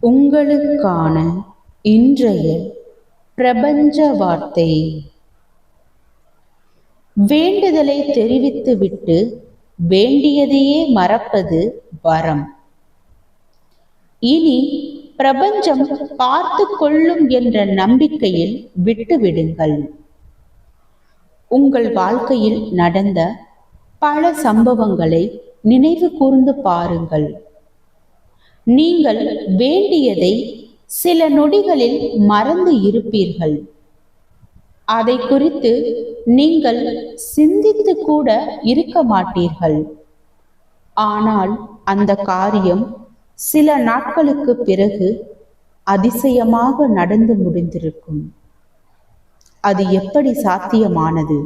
உங்களுக்கான இன்றைய பிரபஞ்ச வார்த்தை. வேண்டுதலை தெரிவித்துவிட்டு வேண்டியதையே மறப்பது வரம். இனி பிரபஞ்சம் பார்த்து கொள்ளும் என்ற நம்பிக்கையில் விட்டுவிடுங்கள். உங்கள் வாழ்க்கையில் நடந்த பல சம்பவங்களை நினைவு கூர்ந்து பாருங்கள். நீங்கள் வேண்டியதை சில நொடிகளில் மறந்து இருப்பீர்கள். அதை குறித்து நீங்கள் சிந்தித்து கூட இருக்க மாட்டீர்கள். ஆனால் அந்த காரியம் சில நாட்களுக்கு பிறகு அதிசயமாக நடந்து முடிந்திருக்கும். அது எப்படி சாத்தியமானது?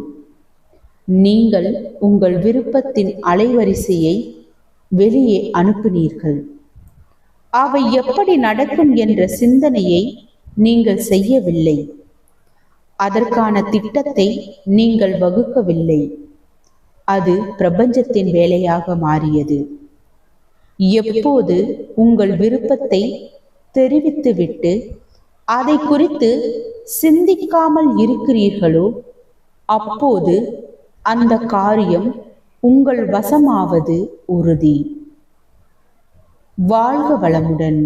நீங்கள் உங்கள் விருப்பத்தின் அலைவரிசையை வெளியே அனுப்பினீர்கள். அவை எப்படி நடக்கும் என்ற சிந்தனையை நீங்கள் செய்யவில்லை. அதற்கான திட்டத்தை நீங்கள் வகுக்கவில்லை. அது பிரபஞ்சத்தின் வேலையாக மாறியது. எப்போது உங்கள் விருப்பத்தை தெரிவித்துவிட்டு அதை குறித்து சிந்திக்காமல் இருக்கிறீர்களோ அப்போது அந்த காரியம் உங்கள் வசமாவது உறுதி. வாழ்க வளமுடன்.